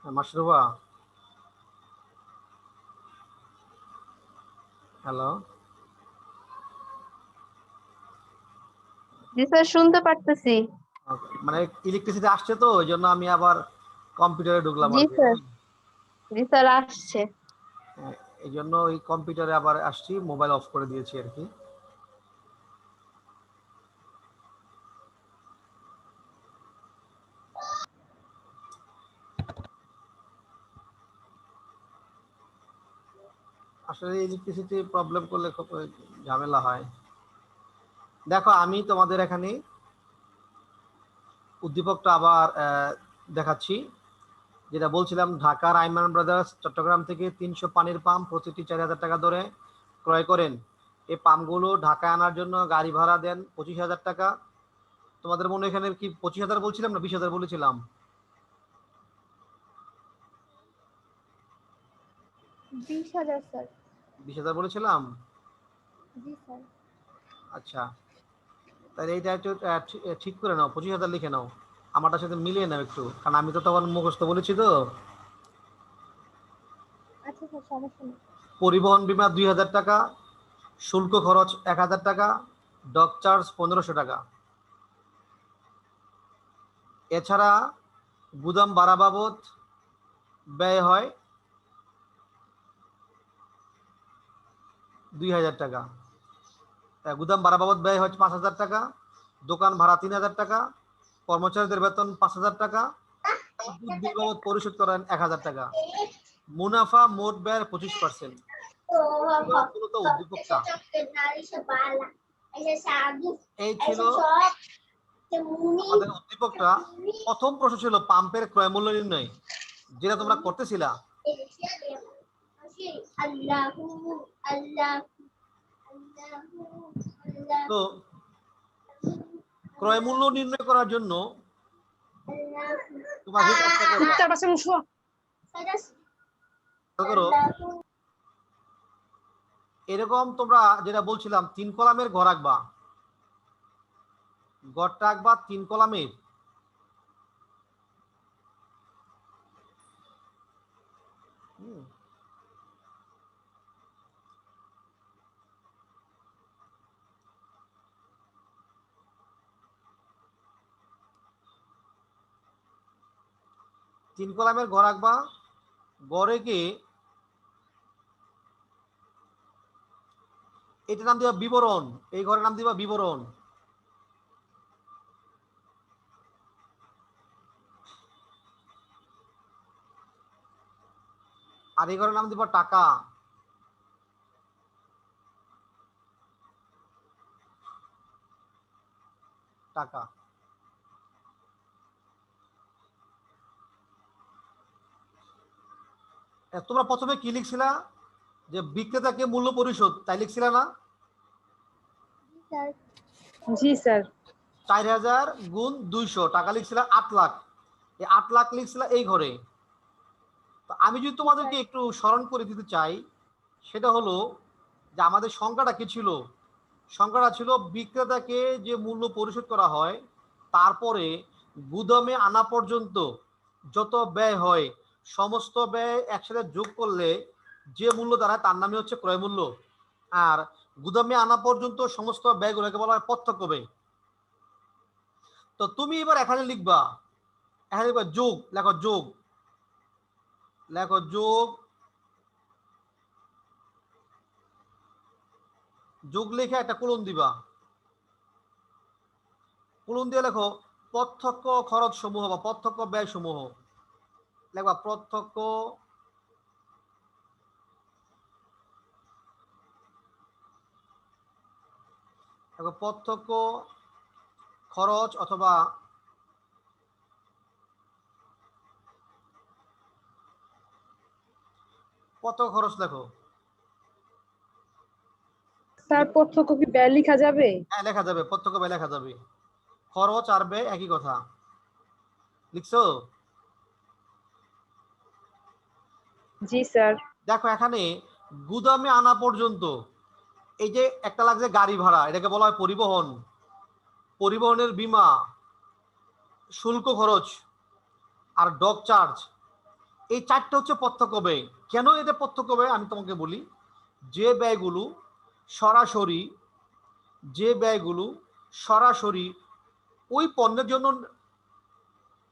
মাশরুফা, hello. জি sir, শুনতে পারতেছি। মানে ইলেকট্রিসিটি আসছে তো ওই জন্য আমি আবার কম্পিউটারে ঢুকলাম জি আর কি। স্যার। জি স্যার, আসছে। এই জন্য ওই কম্পিউটারে আবার আসছি, মোবাইল অফ করে দিয়েছি আর কি। আসলে ইলেকট্রিসিটি প্রবলেম করলে খুব ঝামেলা হয়। দেখো আমি তোমাদের এখানে উদ্দীপকটা আবার দেখাচ্ছি। যেটা বলছিলাম, ঢাকার আইমান ব্রাদার্স চট্টগ্রাম থেকে 300 পানির পাম্প প্রতিটি 4,000 টাকা ধরে ক্রয় করেন। এই পাম্পগুলো ঢাকায় আনার জন্য গাড়ি ভাড়া দেন 25,000 টাকা। তোমাদের মনে এখানে কি 25,000 বলছিলাম না 20,000 বলেছিলাম? 20,000 স্যার। 20,000 বলেছিলাম। জি স্যার। আচ্ছা, তাহলে এইটা একটু ঠিক করে নাও, 25,000 লিখে নাও। আমারটার সাথে মিলিয়ে নাও একটু, কারণ আমি তো তখন মুখস্থ বলেছি তো। আচ্ছা স্যার, সমস্যা নেই। পরিবহন বীমা 2,000 টাকা, শুল্ক খরচ 1,000 টাকা, ডক চার্জ 1,500 টাকা। এছাড়া গুদাম ভাড়া বাবদ ব্যয় হয় 2,000 টাকা। গুদাম ভাড়া বাবদ ব্যয় হচ্ছে 5,000 টাকা, দোকান ভাড়া 3,000 টাকা, কর্মচারীদের বেতন 5,000 টাকা, বিদ্যুৎ বিল বাবদ পরিশোধ করেন 1,000 টাকা। মুনাফা মোট ব্যয়ের 25%। মূলত উদ্দীপকটা এই ছিল। আমাদের উদ্দীপকটা প্রথম প্রশ্ন ছিল পাম্পের ক্রয় মূল্য নির্ণয়, যেটা তোমরা করতেছিলা। তো ক্রয় মূল্য নির্ণয় করার জন্য তোমাকে কাজটা করো, এরকম তোমরা যেটা বলছিলাম 3 কলামের ঘর আঁকবা। ঘরটা আঁকবা 3 কলামের। তিন কলামের ঘর আঁকবা। ঘরে কি এটার নাম দিবা বিবরণ, এই ঘরের নাম দিবা বিবরণ। আর এই ঘরের নাম দিবা টাকা। টাকা। তোমরা প্রথমে কি লিখছিলা, যে বিক্রেতাকে মূল্য পরিশোধ, তাই লিখছিলা না? জি স্যার। 4,000 গুণ 200 টাকা লিখছিলা 8 লাখ। এই 8 লাখ লিখছিলা এই ঘরে। তো আমি যদি তোমাদেরকে একটু স্মরণ করে দিতে চাই, সেটা হলো যে আমাদের সংখ্যাটা কি ছিল। সংখ্যাটা ছিল বিক্রেতাকে যে মূল্য পরিশোধ করা হয়, তারপরে গুদামে আনা পর্যন্ত যত ব্যয় হয় সমস্ত ব্যয় একসাথে যোগ করলে যে মূল্য দাঁড়ায় তার নামই হচ্ছে ক্রয় মূল্য। আর গুদামে আনা পর্যন্ত সমস্ত ব্যয়গুলোকে বলা হয় প্রত্যক্ষ ব্যয়। তো তুমি এবার এখানে লিখবা, এখানে লিখবা যোগ, লেখো যোগ, লেখো যোগ। যোগ লিখে একটা কোলন দিবা। কোলন দিয়ে লেখো প্রত্যক্ষ খরচ সমূহ বা প্রত্যক্ষ ব্যয় সমূহ। লেখবা প্রত্যক্ষ প্রত্যক্ষ খরচ অথবা প্রত্যক্ষ খরচ লেখো। স্যার, প্রত্যক্ষ কি ব্যয় লেখা যাবে? হ্যাঁ লেখা যাবে, প্রত্যক্ষ ব্যয় লেখা যাবে। খরচ আর ব্যয় একই কথা। লিখছো? জি স্যার। দেখো এখানে গুদামে আনা পর্যন্ত এই যে একটা লাগছে গাড়ি ভাড়া, এটাকে বলা হয় পরিবহন। পরিবহনের বীমা, শুল্ক খরচ আর ডক চার্জ, এই চারটে হচ্ছে প্রত্যক্ষ ব্যয়। কেন এটা প্রত্যক্ষ ব্যয় আমি তোমাকে বলি। যে ব্যয়গুলো সরাসরি যে ব্যয়গুলো সরাসরি ওই পণ্যের জন্য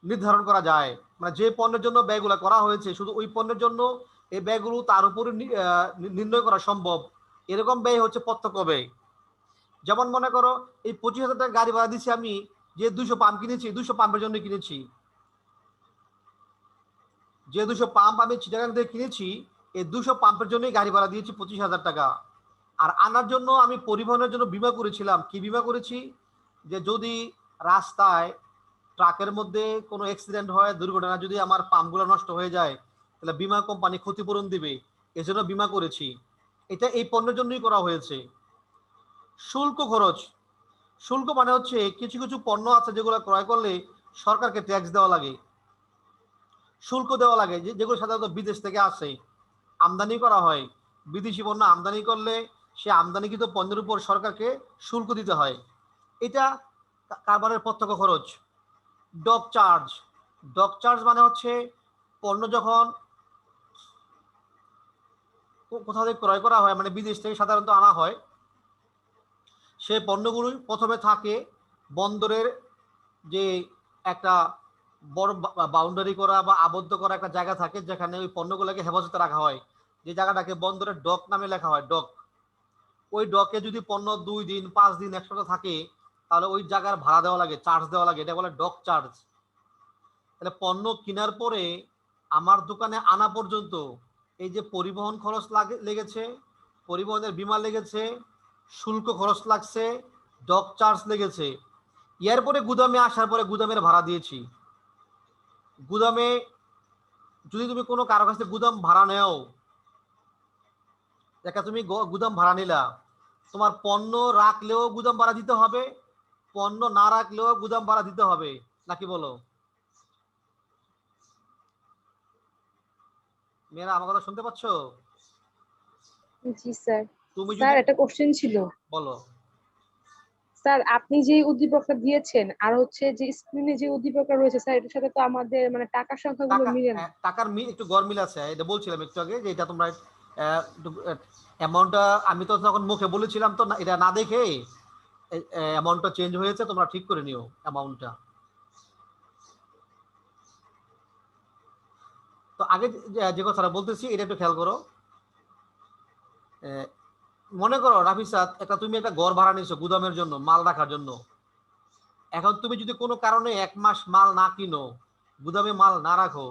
নির্ধারণ করা যায়, মানে যে পণ্যের জন্য ব্যয়গুলো করা হয়েছে শুধু ওই পণ্যের জন্য এই ব্যয়গুলো তার উপরে নির্ণয় করা সম্ভব, এরকম ব্যয় হচ্ছে প্রত্যক্ষ ব্যয়। যেমন মনে করো এই 25,000 টাকা গাড়ি ভাড়া দিচ্ছি আমি, যে 200 পাম্প কিনেছি, 200 পাম্পের জন্য কিনেছি, যে 200 পাম্প আমি চিটাগাং থেকে কিনেছি, এই 200 পাম্পের জন্যই গাড়ি ভাড়া দিয়েছি 25,000 টাকা। আর আনার জন্য আমি পরিবহনের জন্য বীমা করেছিলাম। কি বীমা করেছি? যে যদি রাস্তায় ট্রাকের মধ্যে কোনো অ্যাক্সিডেন্ট হয়, দুর্ঘটনা, যদি আমার পাম্পগুলো নষ্ট হয়ে যায় তাহলে বীমা কোম্পানি ক্ষতিপূরণ দিবে, এজন্য বীমা করেছি। এটা এই পণ্যের জন্যই করা হয়েছে। শুল্ক খরচ, শুল্ক মানে হচ্ছে কিছু কিছু পণ্য আছে যেগুলো ক্রয় করলে সরকারকে ট্যাক্স দেওয়া লাগে, শুল্ক দেওয়া লাগে, যেগুলো সাধারণত বিদেশ থেকে আসে, আমদানি করা হয়। বিদেশি পণ্য আমদানি করলে সে আমদানিকৃত পণ্যের উপর সরকারকে শুল্ক দিতে হয়। এটা কারবারের প্রত্যক্ষ খরচ। ডক চার্জ, ডক চার্জ মানে হচ্ছে পণ্য যখন কোথাও থেকে ক্রয় করা হয়, মানে বিদেশ থেকে সাধারণত আনা হয়, সেই পণ্যগুলো প্রথমে থাকে বন্দরের যে একটা বড় বাউন্ডারি করা বা আবদ্ধ করা একটা জায়গা থাকে, যেখানে ওই পণ্যগুলোকে হেফাজতে রাখা হয়, যে জায়গাটাকে বন্দরের ডক নামে লেখা হয়, ডক। ওই ডকে যদি পণ্য 2 দিন 5 দিন 1 সপ্তাহ থাকে তাহলে ওই জায়গার ভাড়া দেওয়া লাগে, চার্জ দেওয়া লাগে, এটা বলে ডক চার্জ। তাহলে পণ্য কেনার পরে আমার দোকানে আনা পর্যন্ত এই যে পরিবহন খরচ লেগেছে, পরিবহনের বীমা লেগেছে, শুল্ক খরচ লাগছে, ডক চার্জ লেগেছে। এরপরে গুদামে আসার পরে গুদামের ভাড়া দিয়েছি। গুদামে যদি তুমি কোনো কারো কাছে গুদাম ভাড়া নেও, দেখা তুমি গুদাম ভাড়া নিলা, তোমার পণ্য রাখলেও গুদাম ভাড়া দিতে হবে, পণ্য না রাখলেও গুদাম ভাড়া দিতে হবে, নাকি বলো? মেয়েরা আমার কথা শুনতে পাচ্ছ? জি স্যার। তুমি স্যার যদি একটা কোশ্চেন ছিল। বলো। স্যার আপনি যে উদ্দীপকটা দিয়েছেন আর হচ্ছে যে স্ক্রিনে যে উদ্দীপকটা রয়েছে স্যার, এটার সাথে তো আমাদের মানে টাকার সংখ্যাগুলো মিলে না। টাকার একটু গরমিল আছে, এটা বলছিলাম একটু আগে যে এটা তোমরা অ্যামাউন্টটা আমি তো তখন মুখে বলেছিলাম, তো এটা না দেখে অ্যামাউন্টটা চেঞ্জ হয়েছে, তোমরা ঠিক করে নিও অ্যামাউন্টটা। তো আগে যে কথাটা বলতেছি এটা একটু খেয়াল করো। মনে করো রাফিসাত, তুমি একটা ঘর ভাড়া নিছো গুদামের জন্য, মাল রাখার জন্য। এখন তুমি যদি কোনো কারণে 1 মাস মাল না কিনো, গুদামে মাল না রাখো,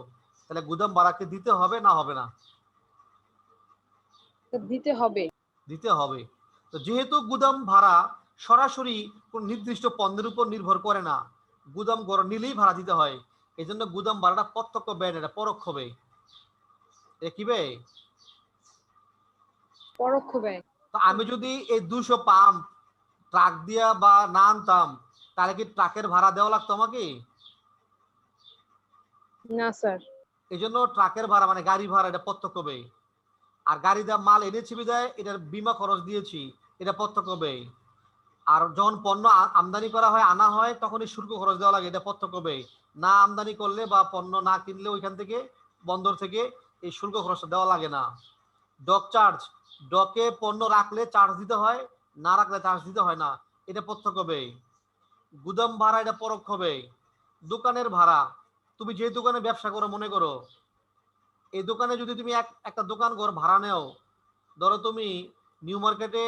তাহলে গুদাম ভাড়াকে দিতে হবে না হবে না? তো দিতে হবে। দিতে হবে। তো যেহেতু গুদাম ভাড়া সরাসরি কোন নির্দিষ্ট পণ্যের উপর নির্ভর করে না, গুদাম ঘর নিলেই ভাড়া দিতে হয়, এই জন্য গুদাম ভাড়াটা প্রত্যক্ষ ব্যয়, এটা পরোক্ষ ব্যয়। এটা কি ব্যয়? পরোক্ষ ব্যয়। তো আমি যদি এই 200 পাম্প ট্রাক দিয়া বা না আনতাম, তাহলে কি ট্রাকের ভাড়া দেওয়া লাগতো আমাকে? না স্যার। এই জন্য ট্রাকের ভাড়া মানে গাড়ি ভাড়া, এটা প্রত্যক্ষ ব্যয়। আর গাড়ি দিয়ে মাল এনেছি বিদায় এটার বীমা খরচ দিয়েছি, এটা প্রত্যক্ষ ব্যয়। আর যখন পণ্য আমদানি করা হয়, আনা হয়, তখনই শুল্ক খরচ দেওয়া লাগে, এটা প্রত্যক্ষ ব্যয়। না আমদানি করলে বা পণ্য না কিনলে ওইখান থেকে বন্দর থেকে এই শুল্ক খরচটা দেওয়া লাগে না। ডক চার্জ, ডকে পণ্য রাখলে চার্জ দিতে হয়, না রাখলে চার্জ দিতে হয় না, এটা প্রত্যক্ষ ব্যয়। গুদাম ভাড়া এটা পরোক্ষ ব্যয়। দোকানের ভাড়া, তুমি যে দোকানে ব্যবসা করো, মনে করো এই দোকানে যদি তুমি একটা দোকান ঘর ভাড়া নেও, ধরো তুমি নিউ মার্কেটে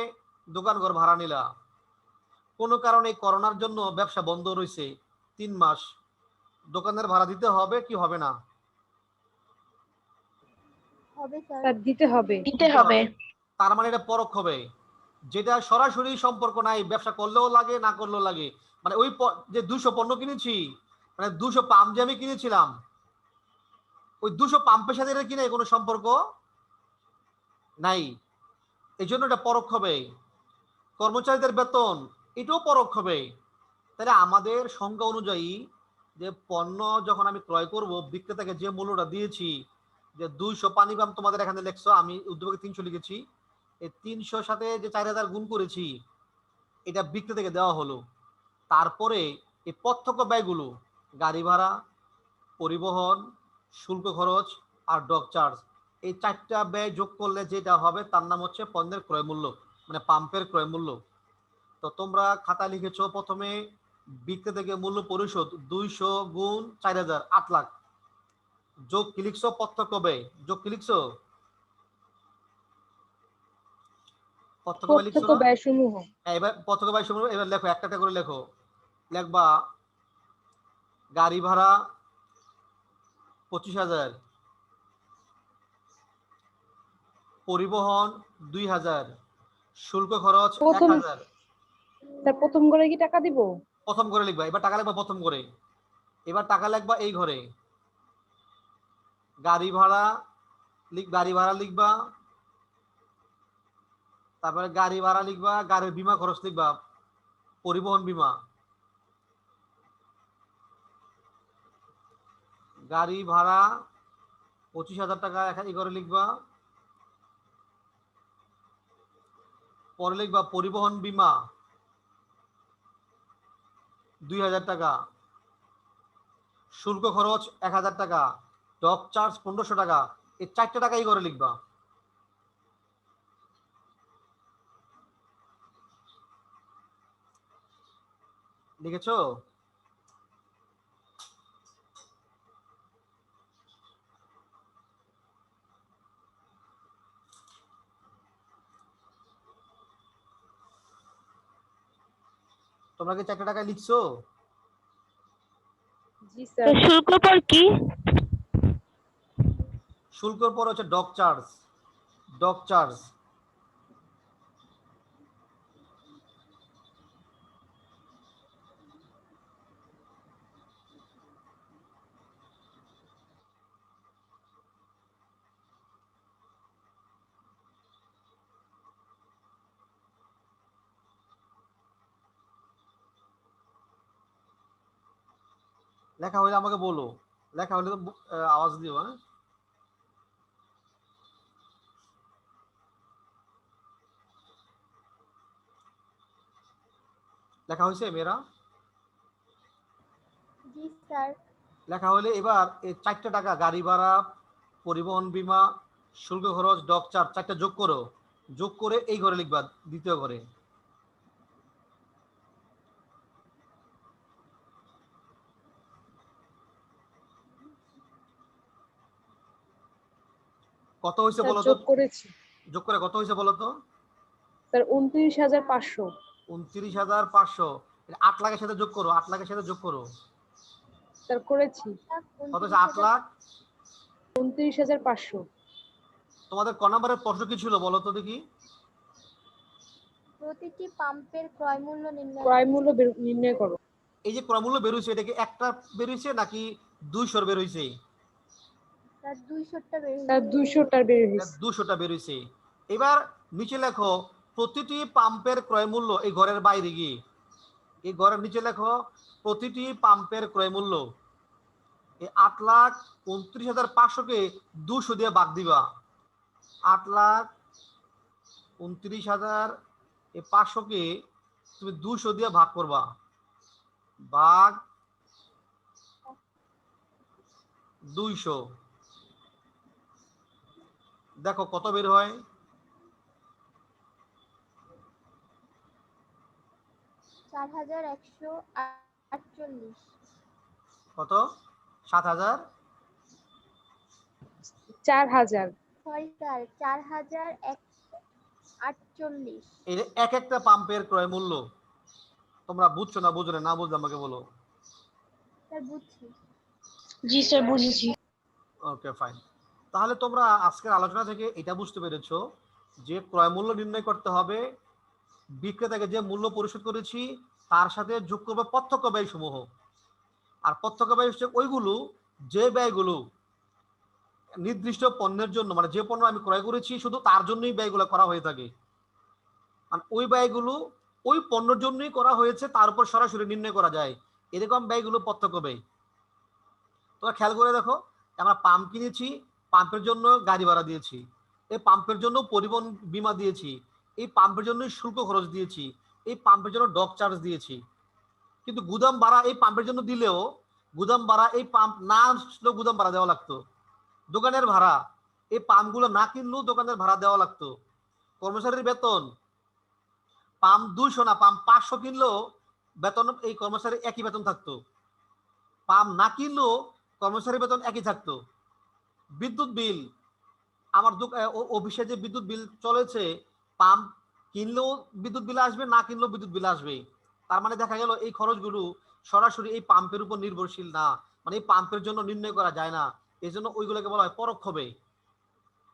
দোকান ঘর ভাড়া নিলা, কোনো কারণে করোনার জন্য ব্যবসা বন্ধ রয়েছে 3 মাস, দোকানের ভাড়া দিতে হবে কি হবে না? হবে স্যার। স্যার দিতে হবে। দিতে হবে। তার মানে এটা পরোক্ষ ব্যয়, যেটা সরাসরি সম্পর্ক নাই, ব্যবসা করলেও লাগে না করলেও লাগে। মানে ওই যে 200 পণ্য কিনেছি, মানে 200 পাম্প যে আমি কিনেছিলাম, ওই 200 পাম্পের সাথে এটা কিনে কোনো সম্পর্ক নাই, এই জন্য এটা পরোক্ষ ব্যয়। কর্মচারীদের বেতন, এটাও পরোক্ষ ব্যয়। তাহলে আমাদের সংজ্ঞা অনুযায়ী যে পণ্য যখন আমি ক্রয় করব, বিক্রেতাকে যে মূল্যটা দিয়েছি, যে 200 পানি পাম্প তোমাদের এখানে লেখছো, আমি উদ্যোগে 300 লিখেছি, এই 300 সাথে যে 4000 গুণ করেছি, এটা বিক্রেতাকে দেওয়া হলো। তারপরে এই প্রত্যক্ষ ব্যয়গুলো, গাড়ি ভাড়া, পরিবহন, শুল্ক খরচ, আর ডক চার্জ, এই 4টা ব্যয় যোগ করলে যেটা হবে তার নাম হচ্ছে পণ্যের ক্রয় মূল্য, মানে পাম্পের ক্রয় মূল্য। তো তোমরা খাতা লিখেছো প্রথমে বিক্রেতা থেকে মূল্য পরিশোধ 200 গুণ 4000, 8 লাখ। যোগ কি লিখছো? প্রত্যক্ষ ব্যয়। যোগ কি লিখছো? প্রত্যক্ষ ব্যয় লিখছো প্রত্যক্ষ না? ব্যয় সমূহ। হ্যাঁ, এবার প্রত্যক্ষ ব্যয় সমূহ এবার লেখো, একটা একটা করে লেখো। লিখবা গাড়ি ভাড়া 25,000, পরিবহন 2000, শুল্ক খরচ প্রথম 1000। স্যার প্রথম করে কি টাকা দিব? প্রথম করে লিখবা, এবার টাকা লিখবা প্রথম করে। এবার টাকা লিখবা এই ঘরে, গাড়ি ভাড়া লিখবা, তারপরে গাড়ি ভাড়া লিখবা, গাড়ির বীমা খরচ লিখবা, পরিবহন বীমা, গাড়ি ভাড়া 25,000 টাকা এখানে এই ঘরে লিখবা। পরে লিখবা পরিবহন বীমা 2000 টাকা, শুল্ক খরচ 1000 টাকা, ডক চার্জ 1500 টাকা। এই 4টা টাকা এই ঘরে লিখবা। লিখেছো? তোমরা কি 4টা টাকা লিখছো? জি স্যার। শুল্ক পর কি? শুল্কের পর হচ্ছে ডক চার্জ। ডক চার্জ লেখা হলে আমাকে বলো, লেখা হলে তো আওয়াজ দিও। হ্যাঁ, লেখা হয়েছে মেয়েরা? জি স্যার। লেখা হলে এবার এই 4টা টাকা গাড়ি ভাড়া, পরিবহন বীমা, শুল্ক খরচ, ডক চার্জ 4টা যোগ করো। যোগ করে এই ঘরে লিখবা, দ্বিতীয় ঘরে। কত হয়েছে স্যার বলো তো? যোগ করেছি। যোগ করে কত হয়েছে বলো তো? স্যার 29,500। 29,500। 8 লাখের সাথে যোগ করো, 8 লাখের সাথে যোগ করো। স্যার করেছি। কত হচ্ছে? 8 লাখ। 29,500। তোমাদের ক নম্বরের প্রশ্ন কি ছিল বলো তো দেখি? প্রতিটি পাম্পের ক্রয় মূল্য নির্ণয় ক্রয় মূল্য নির্ণয় করো। এই যে ক্রয় মূল্য বের হয়েছে, এটা কি একটা বের হয়েছে নাকি 200 বের হয়েছে? স্যার 200টা বের স্যার 200টা বের হয়েছে। 200টা বের হয়েছে। এবার নিচে লেখো প্রতিটি পাম্পের ক্রয় মূল্য, এই ঘরের বাইরে গিয়ে এই ঘরের নিচে লেখো প্রতিটি পাম্পের ক্রয় মূল্য। এই 8,29,500-কে 200 দিয়ে ভাগ দিবা। 8,29,500-কে তুমি 200 দিয়ে ভাগ করবা। ভাগ 200, দেখো কত বের হয়। 4148। কত? 7,000। 4,000। Sorry sir, 4148। এই যে এক একটা পাম্পের ক্রয় মূল্য। তোমরা বুঝছো না বুঝো না বুঝলে আমাকে বলো। স্যার বুঝছি। জি স্যার বুঝেছি। Okay fine. তাহলে তোমরা আজকের আলোচনা থেকে এটা বুঝতে পেরেছো যে ক্রয় মূল্য নির্ণয় করতে হবে বিক্রেতাকে যে মূল্য পরিশোধ করেছি তার সাথে যোগ করবে প্রত্যক্ষ ব্যয় সমূহ। আর প্রত্যক্ষ ব্যয় হচ্ছে ওইগুলো যে ব্যয়গুলো নির্দিষ্ট পণ্যের জন্য, মানে যে পণ্য আমি ক্রয় করেছি শুধু তার জন্যই ব্যয়গুলো করা হয়ে থাকে। মানে ওই ব্যয়গুলো ওই পণ্যের জন্যই করা হয়েছে, তার উপর সরাসরি নির্ণয় করা যায়, এরকম ব্যয়গুলো প্রত্যক্ষ ব্যয়। তোমরা খেয়াল করে দেখো, আমরা পাম্প কিনেছি, পাম্পের জন্য গাড়ি ভাড়া দিয়েছি, এই পাম্পের জন্য পরিবহন বীমা দিয়েছি, এই পাম্পের জন্য শুল্ক খরচ দিয়েছি, এই পাম্পের জন্য ডক চার্জ দিয়েছি। কিন্তু গুদাম ভাড়া এই পাম্পের জন্য দিলেও গুদাম ভাড়া এই পাম্প না আসলেও গুদাম ভাড়া দেওয়া লাগতো। দোকানের ভাড়া, এই পাম্পগুলো না কিনলেও দোকানের ভাড়া দেওয়া লাগতো। কর্মচারীর বেতন, পাম্প 200 না পাম্প 500 কিনলেও বেতন এই কর্মচারী একই বেতন থাকতো। পাম্প না কিনলেও কর্মচারী বেতন একই থাকতো। বিদ্যুৎ বিল, আমার অফিসে যে বিদ্যুৎ বিল চলেছে, পাম্প কিনলেও বিদ্যুৎ বিল আসবে, না কিনলেও বিদ্যুৎ বিল আসবে। তার মানে দেখা গেল এই খরচগুলো সরাসরি এই পাম্পের উপর নির্ভরশীল না, মানে এই পাম্পের জন্য নির্ণয় করা যায় না, এই জন্য ওইগুলোকে বলা হয় পরোক্ষ ব্যয়।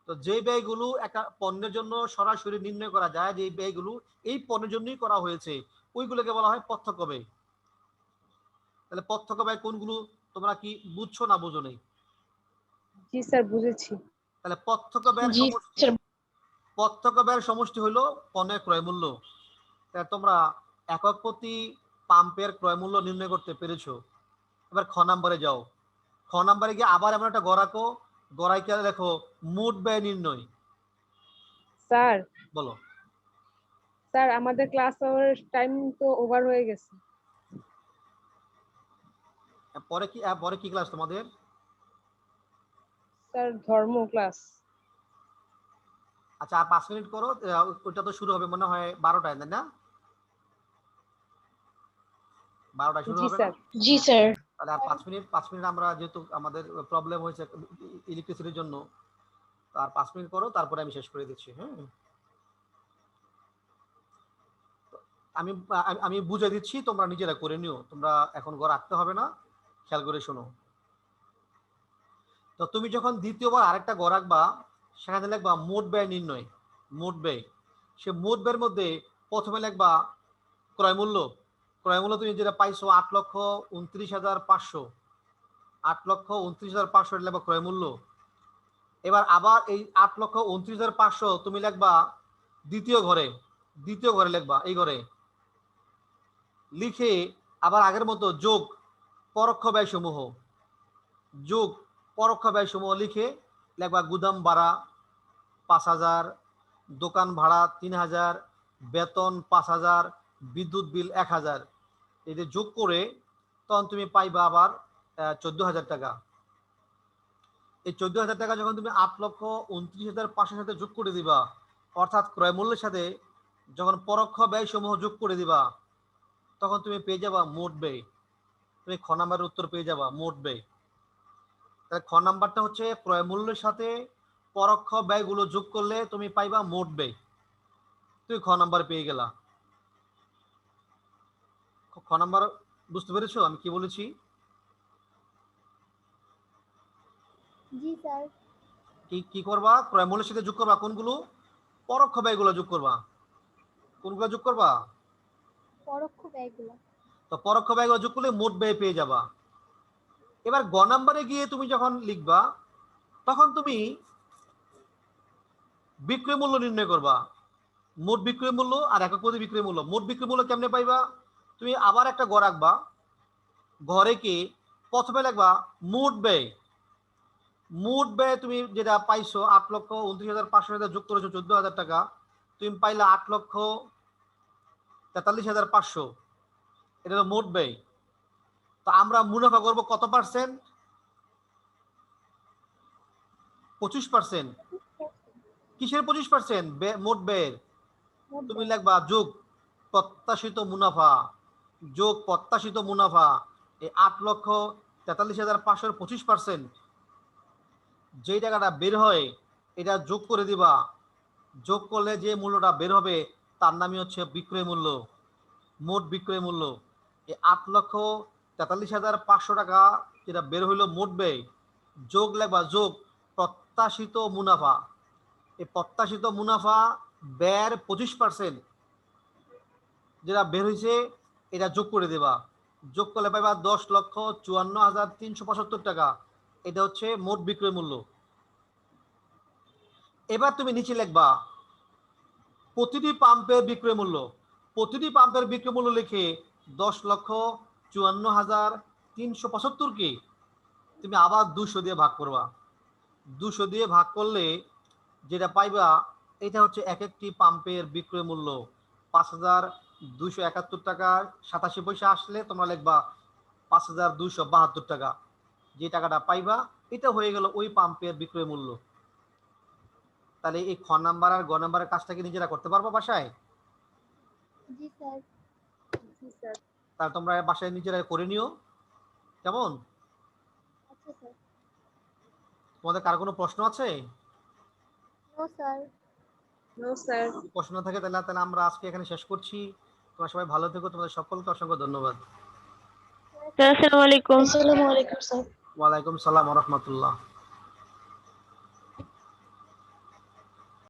তো যে ব্যয়গুলো একটা পণ্যের জন্য সরাসরি নির্ণয় করা যায়, যে ব্যয়গুলো এই পণ্যের জন্যই করা হয়েছে, ওইগুলোকে বলা হয় প্রত্যক্ষ ব্যয়। তাহলে প্রত্যক্ষ ব্যয় কোনগুলো তোমরা কি বুঝছো না বুঝো নেই? জি স্যার বুঝেছি। তাহলে প্রত্যক্ষ ব্যয়ের জি সমষ্টি, স্যার। প্রত্যক্ষ ব্যয়ের সমষ্টি হলো পণ্যের ক্রয় মূল্য। তোমরা একক প্রতি পাম্পের ক্রয় মূল্য নির্ণয় করতে পেরেছো। এবার খ নাম্বারে যাও। খ নাম্বারে গিয়ে আবার এমন একটা গড়াকো, গড়াইকে দেখো মোট ব্যয় নির্ণয়। স্যার বলো। স্যার আমাদের ক্লাস আওয়ারের টাইম তো ওভার হয়ে গেছে। পরে কি ক্লাস তোমাদের? স্যার ধর্ম ক্লাস। আচ্ছা, আর 5 মিনিট করো, ওইটা তো শুরু হবে মনে হয় 12টায়, তাই না? 12টায় শুরু জি হবে না? স্যার। জি স্যার। তাহলে আর 5 মিনিট আমরা, যেহেতু আমাদের প্রবলেম হয়েছে ইলেকট্রিসিটির জন্য, আর 5 মিনিট করো, তারপরে আমি শেষ করে দিচ্ছি। হ্যাঁ, আমি আমি বুঝে দিচ্ছি, তোমরা নিজেরা করে নিও, তোমরা এখন ঘর রাখতে হবে না, খেয়াল করে শোনো। তো তুমি যখন দ্বিতীয়বার আরেকটা ঘর রাখবা, সেখানে লিখবা মোট ব্যয় নির্ণয়। মোট ব্যয়, সে মোট ব্যয়ের মধ্যে প্রথমে লিখবা ক্রয় মূল্য। ক্রয় মূল্য তুমি যেটা পাইছো 8,29,500, 8,29,500 লিখবা ক্রয় মূল্য। এবার আবার এই 8,29,500 তুমি লিখবা দ্বিতীয় ঘরে, দ্বিতীয় ঘরে লিখবা এই ঘরে লিখে আবার আগের মতো যোগ পরোক্ষ ব্যয় সমূহ, যোগ পরোক্ষ ব্যয় সমূহ লিখে লিখবা গুদাম ভাড়া 5,000, দোকান ভাড়া 3,000, বেতন 5,000, বিদ্যুৎ বিল 1,000। এই যে যোগ করে তখন তুমি পাইবা আবার 14,000 টাকা। এই 14,000 টাকা যখন তুমি 8,29,500 সাথে যোগ করে দিবা, অর্থাৎ ক্রয় মূল্যের সাথে যখন পরোক্ষ ব্যয় সমূহ যোগ করে দিবা, তখন তুমি পেয়ে যাবা মোট ব্যয়। তুমি খ নাম্বারের উত্তর পেয়ে যাবা মোট ব্যয়। তাহলে খ নাম্বারটা হচ্ছে ক্রয় মূল্যের সাথে পরোক্ষ ব্যয়গুলো যোগ করলে তুমি পাইবা মোট ব্যয়। তুমি খ নাম্বার পেয়ে গেলা। খ নাম্বার বুঝতে পেরেছো আমি কি বলেছি? জি স্যার। কি করবা? ক্রয় মূল্যের সাথে যোগ করবা কোনগুলো? পরোক্ষ ব্যয়গুলো যোগ করবা। কোনগুলো যোগ করবা? পরোক্ষ ব্যয়গুলো। তো পরোক্ষ ব্যয়গুলো যোগ করলে মোট ব্যয় পেয়ে যাবা। এবার গ নাম্বারে গিয়ে তুমি যখন লিখবা, তখন তুমি বিক্রয় মূল্য নির্ণয় করবা। মোট বিক্রয় মূল্য আর একক প্রতি বিক্রয় মূল্য। মোট বিক্রয় মূল্য কেমনে পাইবা? তুমি আবার একটা ঘর রাখবা, ঘরে কি প্রথমে লিখবা মোট ব্যয়। মোট ব্যয় তুমি যেটা পাইছো 8,29,500 যোগ করেছো 14,000 টাকা, তুমি পাইলা 8,43,500। এটা হলো মোট ব্যয়। তো আমরা মুনাফা করব কত পার্সেন্ট? 25%। কিসের 25%? মোট ব্যয়ের। তুমি লিখবা যোগ প্রত্যাশিত মুনাফা, যোগ প্রত্যাশিত মুনাফা। এই 8,43,500 25%, যেই টাকাটা বের হয় এটা যোগ করে দিবা। যোগ করলে যে মূল্যটা বের হবে তার নামই হচ্ছে বিক্রয় মূল্য, মোট বিক্রয় মূল্য। এই 8,43,500 টাকা যেটা বের হইলো মোট ব্যয়, যোগ লেখবা যোগ প্রত্যাশিত মুনাফা। এই প্রত্যাশিত মুনাফা ব্যয়ের 25% যেটা বের হয়েছে এটা যোগ করে দেবা। যোগ করলে পাইবা 10,54,375 টাকা। এটা হচ্ছে মোট বিক্রয় মূল্য। এবার তুমি নিচে লিখবা প্রতিটি পাম্পের বিক্রয় মূল্য। প্রতিটি পাম্পের বিক্রয় মূল্য লিখে 10,54,375 তুমি আবার 200 দিয়ে ভাগ করবা। 200 দিয়ে ভাগ করলে যেটা পাইবা এটা হচ্ছে এক একটি পাম্পের বিক্রয় মূল্য 5,271 টাকা 87 পয়সা। আসলে তোমরা লিখবা 5,272 টাকা, যে টাকাটা পাইবা এটা হয়ে গেল ওই পাম্পের বিক্রয় মূল্য। তাহলে এই খ নাম্বার আর গ নাম্বারের কাজটা কি নিজেরা করতে পারবো বাসায়? জি স্যার। জি স্যার। তাহলে তোমরা বাসায় নিজেরা করে নিও, কেমন? আচ্ছা স্যার। তোমাদের কার কোনো প্রশ্ন আছে? No sir. No sir. যদি প্রশ্ন থাকে তাহলে আমরা আজকে এখানে শেষ করছি। তোমরা সবাই ভালো থেকো, তোমাদের সকলকে অসংখ্য ধন্যবাদ। স্যার আসসালামু আলাইকুম। আসসালামু আলাইকুম স্যার। ওয়ালাইকুম সালাম ওয়া রাহমাতুল্লাহ।